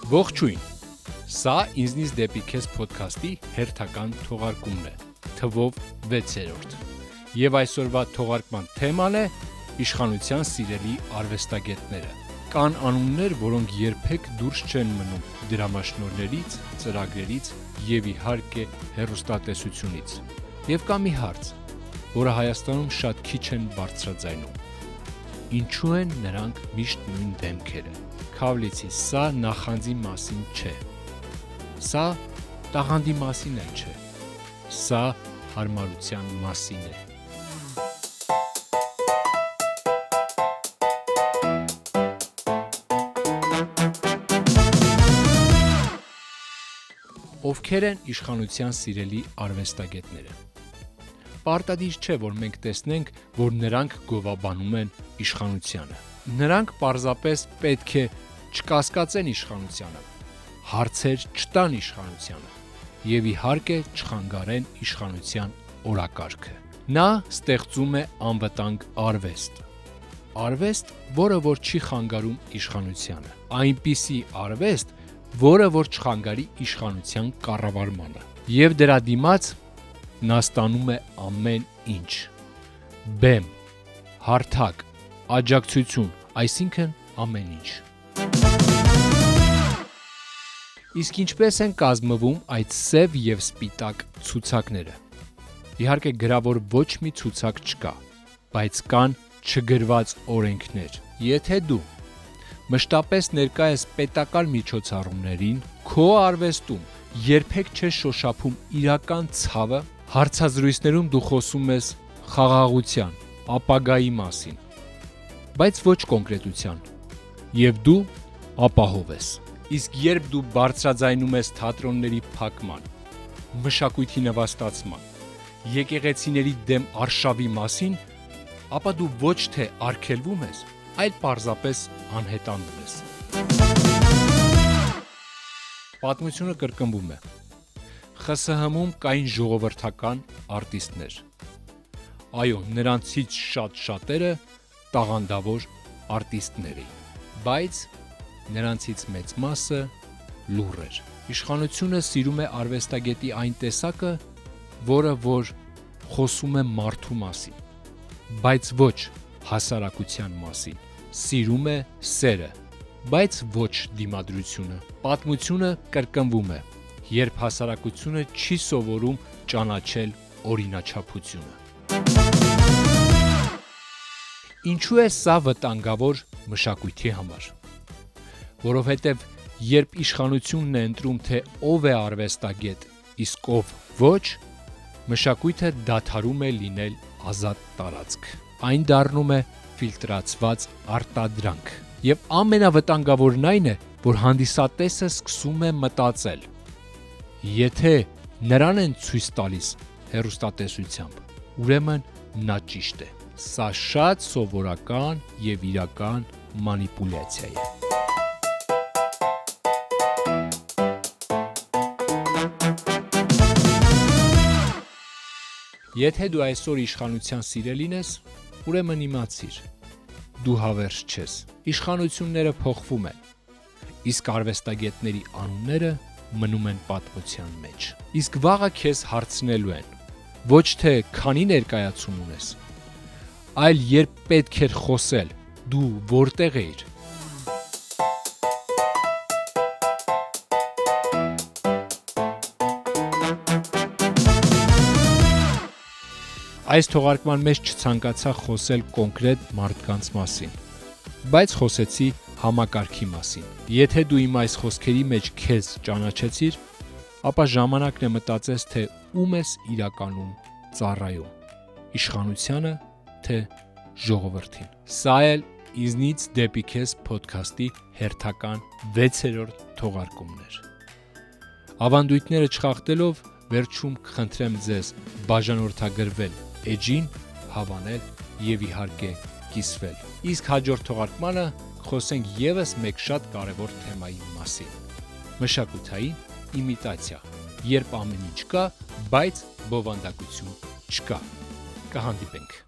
Ողջույն, սա ինձնից դեպի քեզ փոդքասթի հերթական թողարկումն է, թվով 6-րդ, և այսօրվա թողարկման թեման է իշխանության սիրելի արվեստագետները։ Կան անուններ, որոնք երբեք դուրս չեն մնում դրամաշնորհներից, ծրագրերից և իհարկե հեռուստատեսությունից։ Եվ կա մի հարց, որը Հայաստանում շատ քիչ են բարձրաձայնում. ինչու են նրանք միշտ նույն դեմքերը։ Քավլիցի, սա նախանձի մասին չէ, սա տաղանդի մասին էլ չէ, սա հարմարության մասին է։ Ովքեր են իշխանության սիրելի արվեստագետները։ Պարտադիր չէ, որ մենք տեսնենք, որ նրանք գովաբանում են իշխանությանը։ Նրանք պարզապես պետք է չկասկածեն իշխանությանը, հարցեր չտան իշխանությանը և իհարկե չխանգարեն իշխանության օրակարգը։ Նա ստեղծում է անվտանգ արվեստ։ Արվեստ, որը որ չի խանգարում իշխանությանը։ Այնպիսի արվեստ, որը որ չխանգարի իշխանության կառավարմանը։ Եվ դրա դիմաց նա ստանում է ամեն ինչ. բեմ, հարթակ, աջակցություն, այսինքն ամեն ինչ։ Իսկ ինչպես են կազմվում այդ սև և սպիտակ ցուցակները։ Իհարկե գրավոր ոչ մի ցուցակ չկա, բայց կան չգրված օրենքներ։ Եթե դու մշտապես ներկա ես պետական միջոցառումներին, քո արվեստում երբեք չես շոշափում իրական ցավը, հարցազրույցներում դու խոսում ես խաղաղության, ապագայի մասին, բայց ոչ կոնկրետության, և դու ապահով ես։ Իսկ երբ դու բարձրաձայնում ես թատրոնների փակման, մշակույթի նվաստացման, եկեղեցիների դեմ արշավի մասին, ապա դու ոչ թե արգելվում ես, այլ պարզապես անհետանում ես։ Պատմությունը կրկնվում է։ ԽՍՀՄ-ում կային ժողովրդական արտիստներ։ Այո, նրանցից շատերը տաղանդավոր արտիստներ էին, բայց նրանցից մեծ մասը լուռ էր։ Իշխանությունը սիրում է արվեստագետի այն տեսակը, որը որ խոսում է մարդու մասին, բայց ոչ հասարակության մասին։ Սիրում է սերը, բայց ոչ դիմադրությունը։ Պատմությունը կրկնվում է, երբ հասարակությունը չի սովորում ճանաչել օրինաչափությունը։ Ինչու է սա վտանգավոր մշակույթի համար։ Որովհետև երբ իշխանությունն է ընտրում, թե ով է արվեստագետ, իսկ ով ոչ, մշակույթը դադարում է լինել ազատ տարածք։ Այն դառնում է ֆիլտրացված արտադրանք։ Եվ ամենավտանգավորն այն է, որ հանդիսատեսը սկսում է մտածել. եթե նրան են ցույց տալիս հեռուստատեսությամբ, ուրեմն նա ճիշտ է։ Սա շատ սովորական և իրական մանիպուլյացիա է։ Եթե դու այսօր իշխանության սիրելին ես, ուրեմն իմացիր, դու հավերժ չես։ Իշխանությունները փոխվում են, իսկ արվեստագետների անունները մնում են պատմության մեջ։ Իսկ վաղը քեզ հարցնելու են, ոչ թե քանի ներկայացում ունես, այլ երբ պետք էր խոսել, դու որտեղ էիր։ Այս թողարկման մեջ չցանկացա խոսել կոնկրետ մարդկանց մասին, բայց խոսեցի համակարգի մասին։ Եթե դու իմ այս խոսքերի մեջ քեզ ճանաչեցիր, ապա ժամանակն է մտածես, թե ում ես իրականում ծառայում՝ իշխանությանը, թե ժողովրդին։ Սա էլ ինձնից դեպի քեզ փոդքասթի հերթական 6-րդ թողարկումն էր։ Ավանդույթները չխախտելով, վերջում կխնդրեմ ձեզ բաժանորդագրվել էջին, հավանել և իհարկե կիսվել։ Իսկ հաջորդ թողարկմանը խոսենք ևս մեկ շատ կարևոր թեմայի մասին՝ մշակութային իմիտացիա, երբ ամեն ինչ կա, բայց բովանդակություն չկա։ Կհանդիպենք։